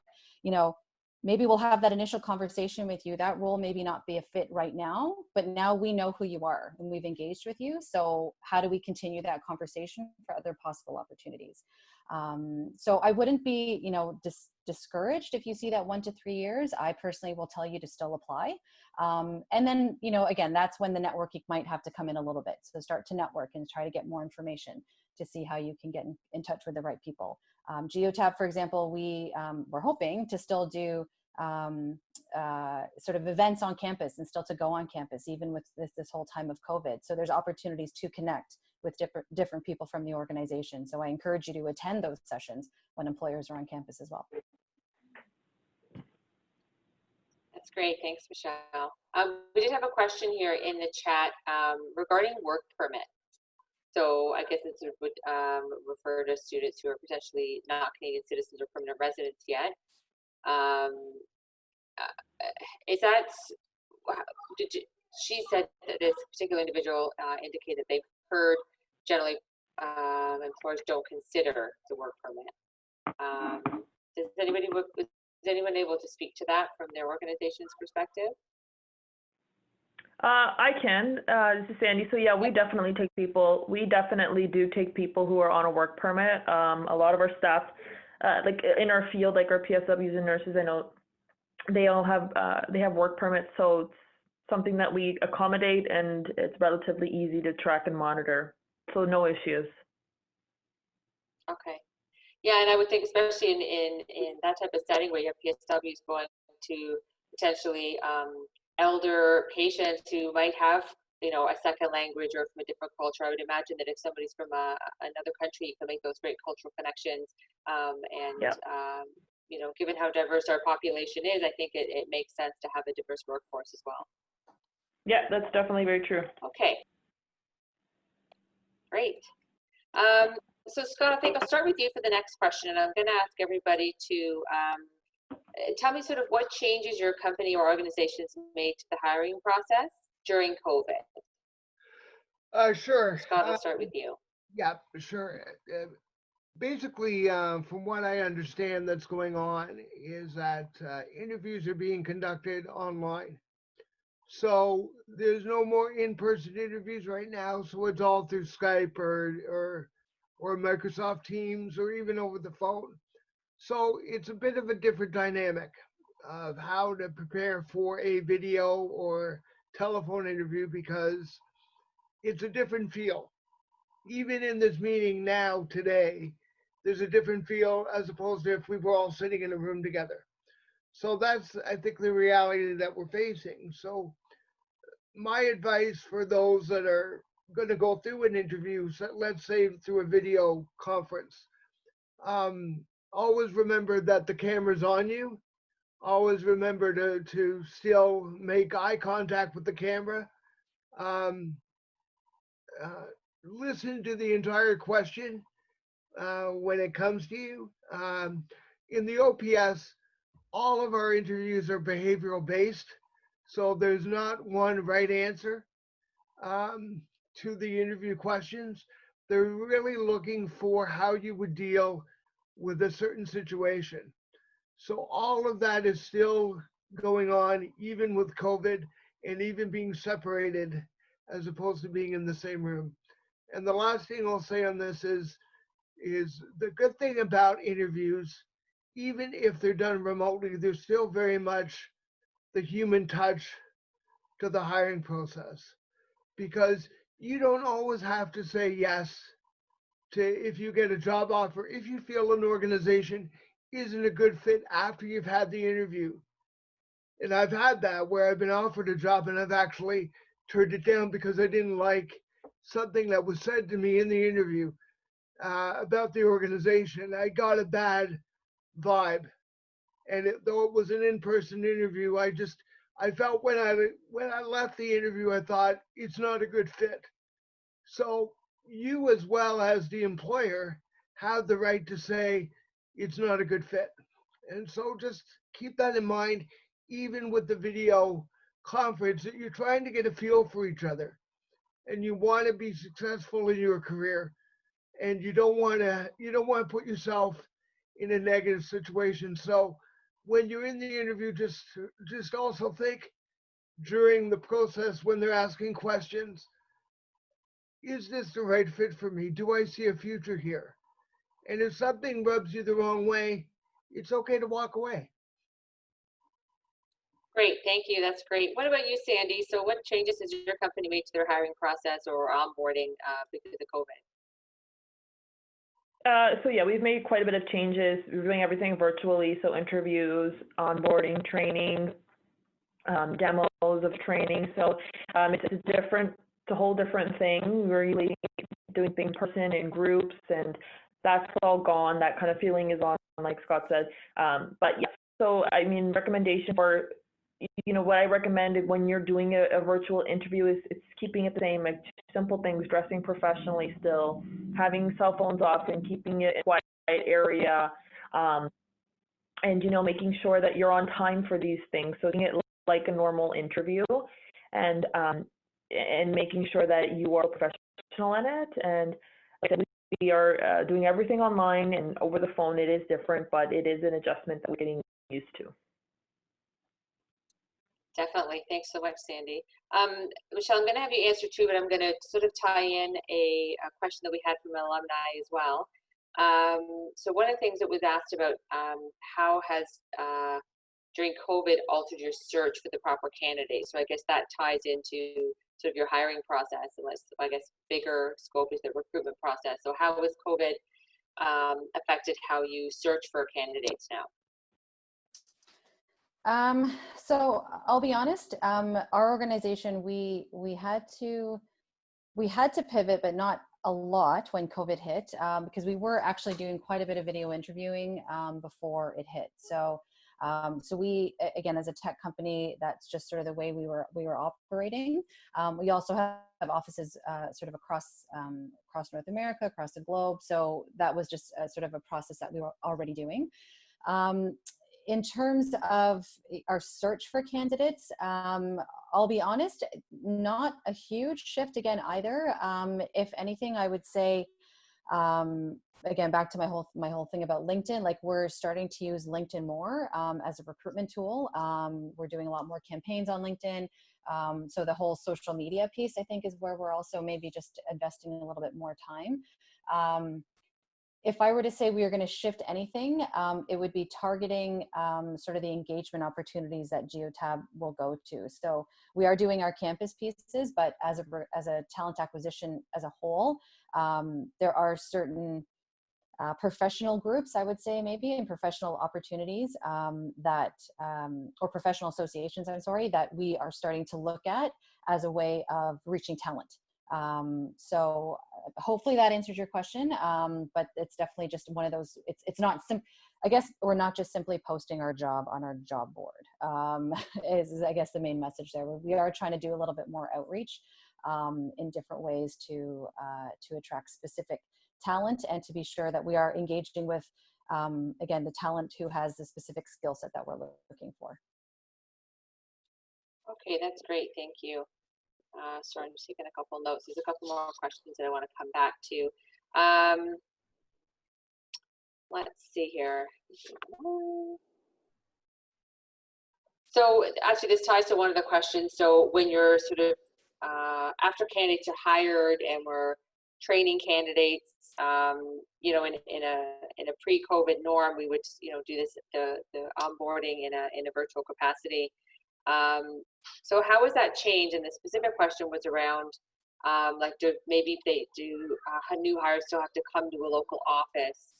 maybe we'll have that initial conversation with you. That role maybe not be a fit right now, but now we know who you are and we've engaged with you. So how do we continue that conversation for other possible opportunities? So I wouldn't be, discouraged if you see that 1 to 3 years. I personally will tell you to still apply. And then, again, that's when the networking might have to come in a little bit. So start to network and try to get more information to see how you can get in touch with the right people. Geotab, for example, we're hoping to still do sort of events on campus and still to go on campus, even with this whole time of COVID. So there's opportunities to connect with different people from the organization. So I encourage you to attend those sessions when employers are on campus as well. That's great. Thanks, Michelle. We did have a question here in the chat regarding work permit. So I guess this would refer to students who are potentially not Canadian citizens or permanent residents yet. She said that this particular individual indicated that they've heard generally employers don't consider the work permit. Is anyone able to speak to that from their organization's perspective? I can. This is Sandy. So yeah, we definitely do take people who are on a work permit. A lot of our staff, like in our field, like our PSWs and nurses, I know they all have work permits. So it's something that we accommodate, and it's relatively easy to track and monitor. So no issues. Okay. Yeah, and I would think, especially in that type of setting where you have PSWs going to potentially elder patients who might have, a second language or from a different culture, I would imagine that if somebody's from another country, you can make those great cultural connections. Given how diverse our population is, I think it makes sense to have a diverse workforce as well. Yeah, that's definitely very true. Okay. Great. So Scott, I think I'll start with you for the next question, and I'm going to ask everybody to tell me sort of what changes your company or organizations made to the hiring process during COVID. Sure. Scott, I'll start with you. Yeah, sure. Basically, from what I understand that's going on is that interviews are being conducted online. So there's no more in-person interviews right now. So it's all through Skype or Microsoft Teams or even over the phone. So it's a bit of a different dynamic of how to prepare for a video or telephone interview because it's a different feel. Even in this meeting now today, there's a different feel as opposed to if we were all sitting in a room together. So that's, I think, the reality that we're facing. So my advice for those that are going to go through an interview, let's say through a video conference, always remember that the camera's on you. Always remember to still make eye contact with the camera. Listen to the entire question when it comes to you. In the OPS, all of our interviews are behavioral based. So there's not one right answer to the interview questions. They're really looking for how you would deal with a certain situation. So all of that is still going on, even with COVID and even being separated as opposed to being in the same room. And the last thing I'll say on this is the good thing about interviews, even if they're done remotely, there's still very much the human touch to the hiring process because you don't always have to say yes to if you get a job offer, if you feel an organization isn't a good fit after you've had the interview. And I've had that where I've been offered a job and I've actually turned it down because I didn't like something that was said to me in the interview about the organization. I got a bad vibe, and though it was an in-person interview, I felt when I left the interview, I thought it's not a good fit. So you, as well as the employer, have the right to say it's not a good fit. And so just keep that in mind, even with the video conference, that you're trying to get a feel for each other and you want to be successful in your career and you don't want to put yourself in a negative situation. So when you're in the interview, just also think during the process when they're asking questions, is this the right fit for me? Do I see a future here? And if something rubs you the wrong way, it's okay to walk away. Great, thank you. That's great. What about you, Sandy? So what changes has your company made to their hiring process or onboarding because of COVID? So yeah, we've made quite a bit of changes. We're doing everything virtually, so interviews, onboarding, training, demos of training. So it's different, it's a whole different thing. We're really doing things in person in groups, and that's all gone. That kind of feeling is on, like Scott said. But yeah, so I mean, recommendation for, what I recommend when you're doing a virtual interview is it's keeping it the same, like simple things, dressing professionally still, having cell phones off and keeping it in a quiet area, and, making sure that you're on time for these things. So doing it like a normal interview and making sure that you are professional in it. And like I said, we are doing everything online and over the phone. It is different, but it is an adjustment that we're getting used to. Definitely. Thanks so much, Sandy. Michelle, I'm going to have you answer too, but I'm going to sort of tie in a question that we had from alumni as well. So one of the things that was asked about, how has during COVID altered your search for the proper candidate? So I guess that ties into sort of your hiring process, unless I guess bigger scope is the recruitment process. So how has COVID affected how you search for candidates now? So I'll be honest, our organization, we had to pivot, but not a lot when COVID hit, because we were actually doing quite a bit of video interviewing before it hit. So we, again, as a tech company, that's just sort of the way we were operating. We also have offices sort of across North America, across the globe. So that was just sort of a process that we were already doing. In terms of our search for candidates, I'll be honest, not a huge shift again either. If anything, I would say, again, back to my whole thing about LinkedIn, like we're starting to use LinkedIn more as a recruitment tool. We're doing a lot more campaigns on LinkedIn. So the whole social media piece, I think, is where we're also maybe just investing a little bit more time. If I were to say we are going to shift anything, it would be targeting sort of the engagement opportunities that Geotab will go to. So we are doing our campus pieces, but as a talent acquisition as a whole, there are certain professional groups, I would say maybe, and professional opportunities or professional associations, I'm sorry, that we are starting to look at as a way of reaching talent. So hopefully that answers your question, but it's definitely just one of those, it's not I guess we're not just simply posting our job on our job board, is I guess the main message there. We are trying to do a little bit more outreach in different ways to attract specific talent and to be sure that we are engaging with, again, the talent who has the specific skill set that we're looking for. Okay, that's great. Thank you. Sorry, I'm just taking a couple notes. There's a couple more questions that I want to come back to. Let's see here. So actually, this ties to one of the questions. So when you're sort of after candidates are hired and we're training candidates, in a pre-COVID norm, we would do this the onboarding in a virtual capacity. So how has that changed? And the specific question was around maybe if they do new hires still have to come to a local office.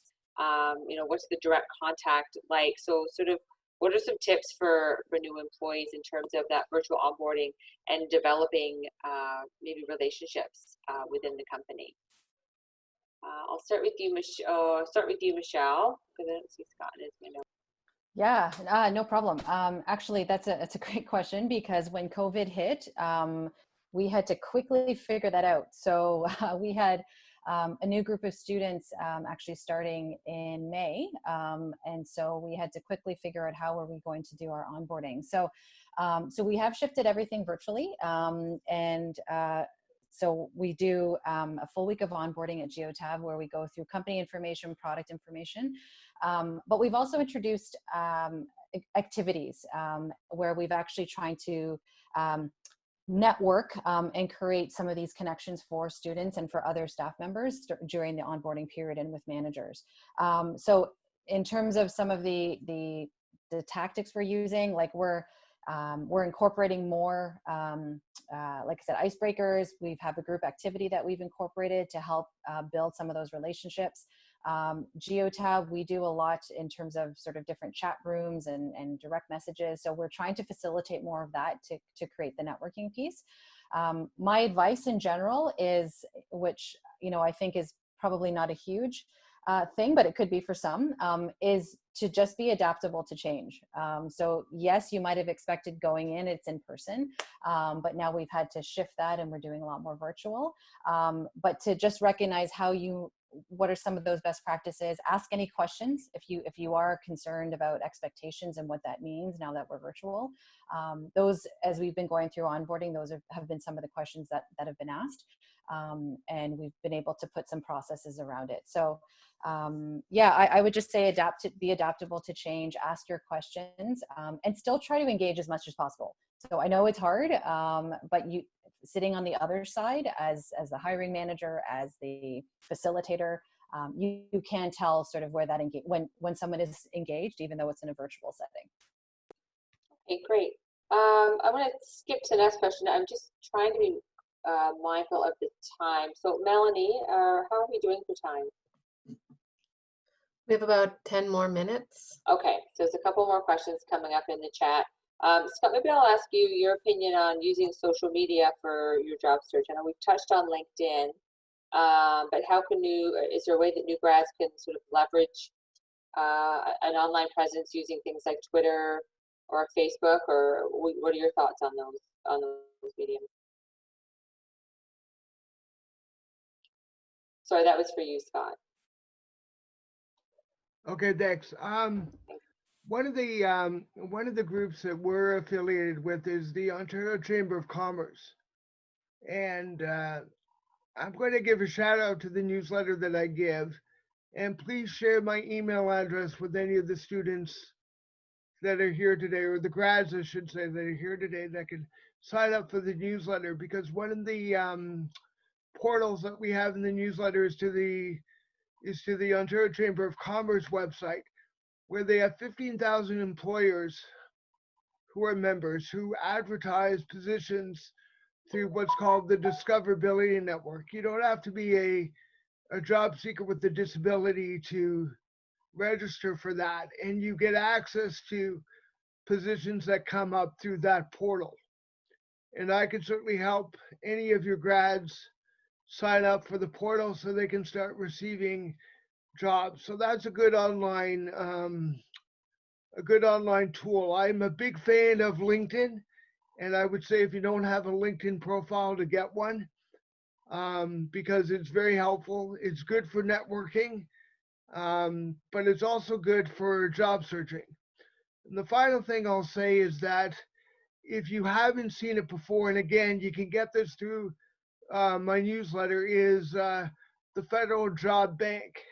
What's the direct contact like? So sort of what are some tips for new employees in terms of that virtual onboarding and developing maybe relationships within the company? I'll start with you, Michelle. Because I don't see Scott in his window. Yeah, no problem. Actually, that's a great question, because when COVID hit, we had to quickly figure that out. So we had a new group of students actually starting in May. And so we had to quickly figure out how are we going to do our onboarding. So we have shifted everything virtually. So we do a full week of onboarding at GeoTab, where we go through company information, product information. But we've also introduced activities where we've actually trying to network and create some of these connections for students and for other staff members during the onboarding period and with managers. So in terms of some of the tactics we're using, like we're incorporating more, like I said, icebreakers. We have a group activity that we've incorporated to help build some of those relationships. GeoTab, we do a lot in terms of sort of different chat rooms and direct messages. So we're trying to facilitate more of that to create the networking piece. My advice in general is, which, I think is probably not a huge thing, but it could be for some, is to just be adaptable to change. So yes, you might have expected going in, it's in person, but now we've had to shift that and we're doing a lot more virtual. But to just recognize what are some of those best practices, ask any questions if you are concerned about expectations and what that means now that we're virtual. Those, as we've been going through onboarding, those have been some of the questions that have been asked. And we've been able to put some processes around it. So I would just say be adaptable to change, ask your questions, and still try to engage as much as possible. So I know it's hard, but sitting on the other side as the hiring manager, as the facilitator, you can tell sort of where that when someone is engaged, even though it's in a virtual setting. Okay, great. I'm going to skip to the next question. I'm just trying to be mindful of the time. So Melanie, how are we doing for time? We have about 10 more minutes. Okay, so there's a couple more questions coming up in the chat. Scott, maybe I'll ask you your opinion on using social media for your job search. I know we've touched on LinkedIn, but is there a way that new grads can sort of leverage an online presence using things like Twitter or Facebook, or what are your thoughts on those mediums? Sorry, that was for you, Scott. Okay, thanks. One of the groups that we're affiliated with is the Ontario Chamber of Commerce, and I'm going to give a shout out to the newsletter that I give, and please share my email address with any of the students that are here today, or the grads, I should say, that are here today that can sign up for the newsletter, because one of the portals that we have in the newsletter is to the Ontario Chamber of Commerce website, where they have 15,000 employers who are members who advertise positions through what's called the Discoverability Network. You don't have to be a job seeker with a disability to register for that, and you get access to positions that come up through that portal. And I can certainly help any of your grads sign up for the portal so they can start receiving jobs. So that's a good online tool. I'm a big fan of LinkedIn, and I would say if you don't have a LinkedIn profile, to get one, because it's very helpful. It's good for networking, but it's also good for job searching. And the final thing I'll say is that if you haven't seen it before, and again, you can get this through my newsletter, is the Federal Job Bank.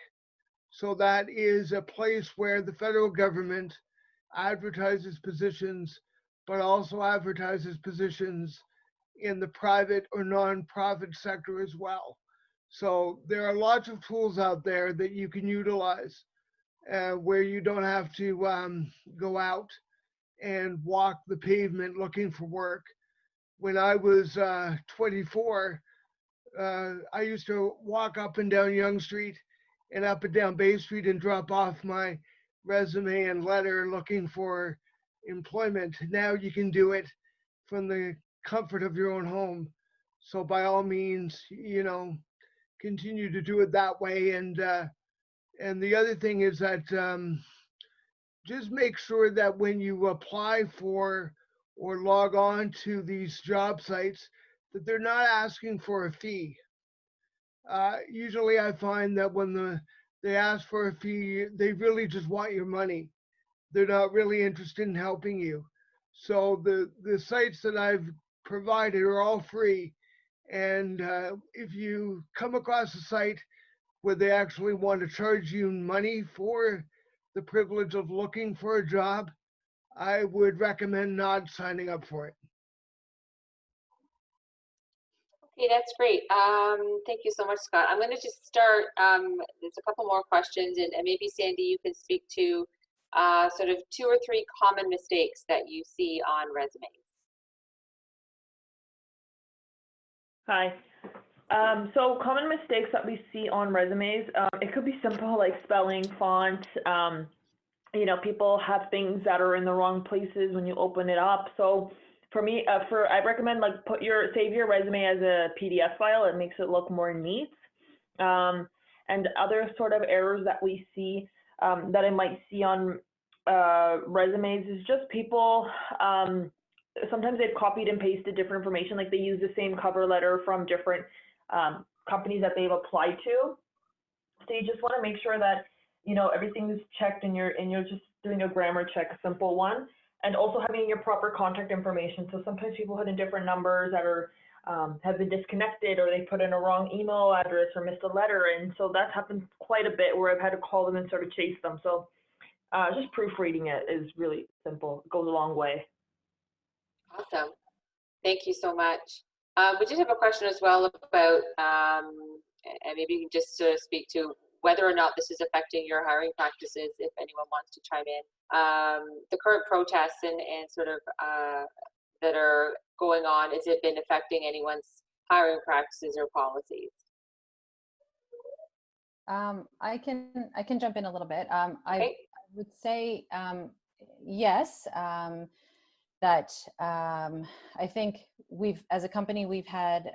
So that is a place where the federal government advertises positions, but also advertises positions in the private or nonprofit sector as well. So there are lots of tools out there that you can utilize where you don't have to go out and walk the pavement looking for work. When I was 24, I used to walk up and down Yonge Street and up and down Bay Street and drop off my resume and letter looking for employment. Now you can do it from the comfort of your own home. So by all means, continue to do it that way. And the other thing is that just make sure that when you apply for or log on to these job sites, that they're not asking for a fee. Usually I find that when they ask for a fee, they really just want your money. They're not really interested in helping you. So the sites that I've provided are all free. And if you come across a site where they actually want to charge you money for the privilege of looking for a job, I would recommend not signing up for it. Okay, that's great. Thank you so much, Scott. I'm going to just start. There's a couple more questions, and maybe Sandy, you can speak to sort of 2 or 3 common mistakes that you see on resumes. Hi. So common mistakes that we see on resumes, it could be simple like spelling, font. People have things that are in the wrong places when you open it up. So for me, I recommend like save your resume as a PDF file. It makes it look more neat. And other sort of errors that we see that I might see on resumes is just people. Sometimes they've copied and pasted different information, like they use the same cover letter from different companies that they've applied to. So you just want to make sure that everything is checked and you're just doing a grammar check, a simple one, and also having your proper contact information. So sometimes people put in different numbers that are have been disconnected, or they put in a wrong email address or missed a letter, and so that's happened quite a bit where I've had to call them and sort of chase them. So just proofreading it is really simple. It goes a long way. Awesome. Thank you so much. We did have a question as well about, and maybe you can just sort of speak to whether or not this is affecting your hiring practices, if anyone wants to chime in. The current protests and sort of that are going on, has it been affecting anyone's hiring practices or policies? I can jump in a little bit. Okay. I would say yes. That I think as a company, we've had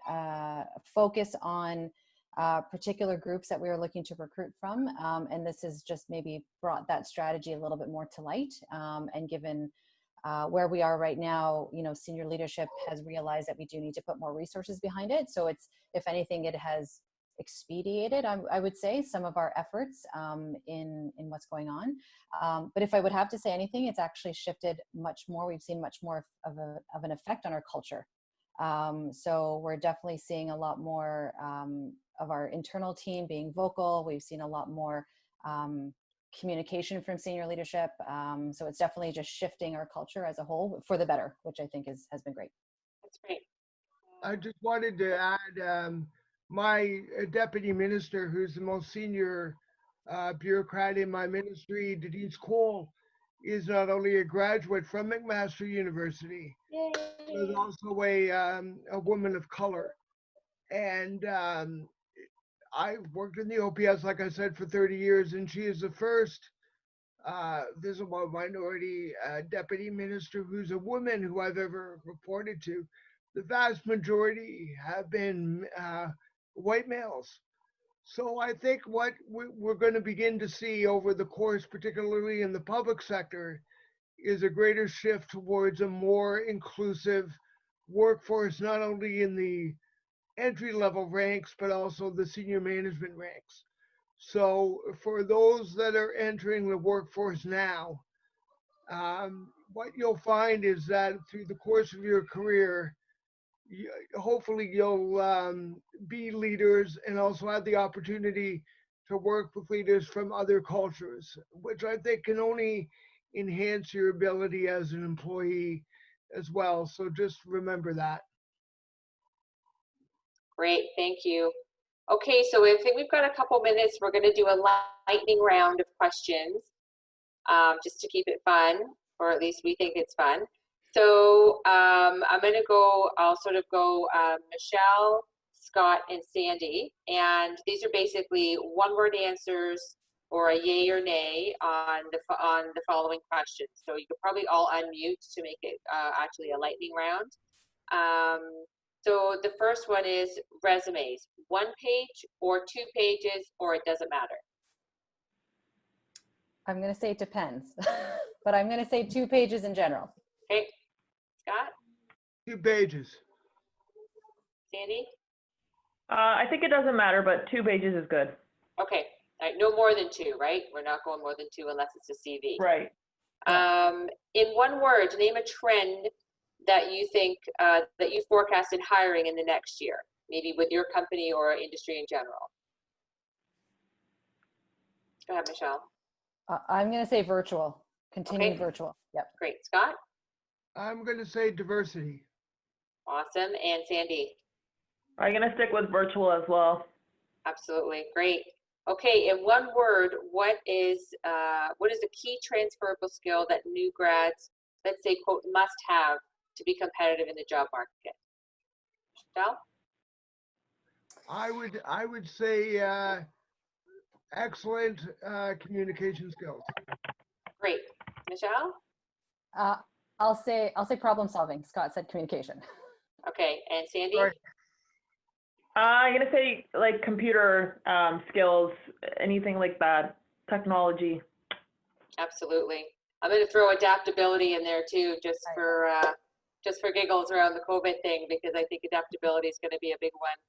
focus on particular groups that we were looking to recruit from, and this has just maybe brought that strategy a little bit more to light. And given where we are right now, senior leadership has realized that we do need to put more resources behind it. So if anything, it has expedited, I would say, some of our efforts in what's going on. But if I would have to say anything, it's actually shifted much more. We've seen much more of an effect on our culture. So we're definitely seeing a lot more of our internal team being vocal. We've seen a lot more communication from senior leadership. So it's definitely just shifting our culture as a whole for the better, which I think has been great. That's great. I just wanted to add, my deputy minister, who's the most senior bureaucrat in my ministry, Denise Cole, is not only a graduate from McMaster University, Yay. but is also a woman of color. And I worked in the OPS, like I said, for 30 years, and she is the first visible minority deputy minister who's a woman who I've ever reported to. The vast majority have been white males. So I think what we're going to begin to see over the course, particularly in the public sector, is a greater shift towards a more inclusive workforce, not only in the entry-level ranks, but also the senior management ranks. So for those that are entering the workforce now, what you'll find is that through the course of your career, hopefully you'll be leaders and also have the opportunity to work with leaders from other cultures, which I think can only enhance your ability as an employee as well. So just remember that. Great, thank you. Okay, so I think we've got a couple minutes. We're going to do a lightning round of questions, just to keep it fun, or at least we think it's fun. So I'm going to go, I'll sort of go Michelle, Scott, and Sandy. And these are basically one-word answers or a yay or nay on the following questions. So you could probably all unmute to make it actually a lightning round. So the first one is resumes, 1 page or 2 pages, or it doesn't matter. I'm going to say it depends, but I'm going to say 2 pages in general. Okay, Scott? 2 pages. Sandy? I think it doesn't matter, but 2 pages is good. Okay, all right, no more than 2, right? We're not going more than 2 unless it's a CV. Right. In one word, name a trend that you think, that you forecast in hiring in the next year, maybe with your company or industry in general. Go ahead, Michelle. I'm going to say virtual, continue Okay. virtual. Yep. Great. Scott? I'm going to say diversity. Awesome. And Sandy? I'm going to stick with virtual as well. Absolutely. Great. Okay, in one word, what is a key transferable skill that new grads, let's say, quote, must have to be competitive in the job market? Michelle? I would say excellent communication skills. Great. Michelle? I'll say problem solving. Scott said communication. Okay, and Sandy? Right. I'm going to say like computer skills, anything like that, technology. Absolutely. I'm going to throw adaptability in there too, just for giggles around the COVID thing, because I think adaptability is going to be a big one.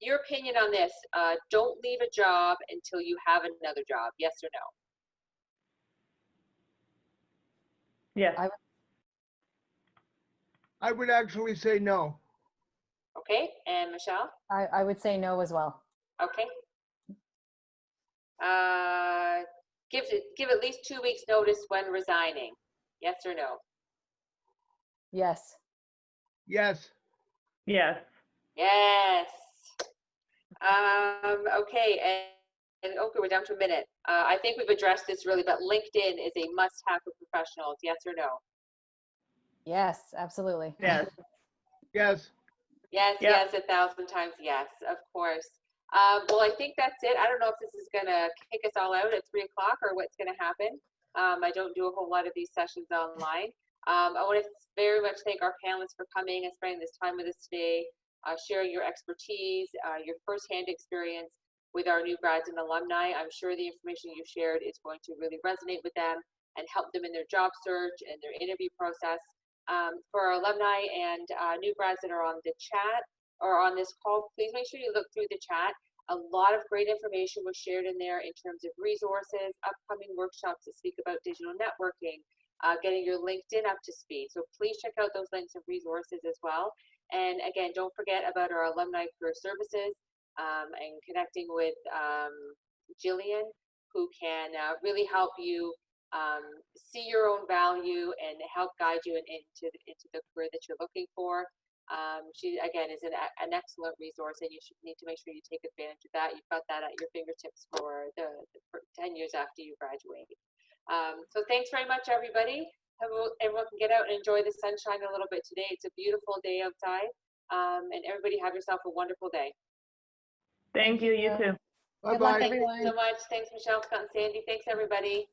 Your opinion on this? Don't leave a job until you have another job. Yes or no? Yes. I would actually say no. Okay, and Michelle? I would say no as well. Okay. Give at least 2 weeks notice when resigning. Yes or no? Yes. Yes. Yes. Yes. Okay, and okay, we're down to a minute. I think we've addressed this really, but LinkedIn is a must-have for professionals. Yes or no? Yes, absolutely. Yes. Yes. Yes, Yep. yes, 1,000 times yes, of course. Well, I think that's it. I don't know if this is gonna kick us all out at 3 o'clock or what's gonna happen. I don't do a whole lot of these sessions online. I want to very much thank our panelists for coming and spending this time with us today, sharing your expertise, your firsthand experience with our new grads and alumni. I'm sure the information you shared is going to really resonate with them and help them in their job search and their interview process. For our alumni and new grads that are on the chat or on this call, please make sure you look through the chat. A lot of great information was shared in there in terms of resources, upcoming workshops that speak about digital networking, getting your LinkedIn up to speed. So please check out those links and resources as well. And again, don't forget about our alumni career services and connecting with Jillian, who can really help you see your own value and help guide you into the career that you're looking for. She, again, is an excellent resource, and you should need to make sure you take advantage of that. You've got that at your fingertips for for 10 years after you graduate. So thanks very much, everybody. Everyone can get out and enjoy the sunshine a little bit today. It's a beautiful day outside, and everybody have yourself a wonderful day. Thank you. You too. Bye-bye. Good luck, Thank you everyone. so much. Thanks, Michelle, Scott, and Sandy. Thanks, everybody.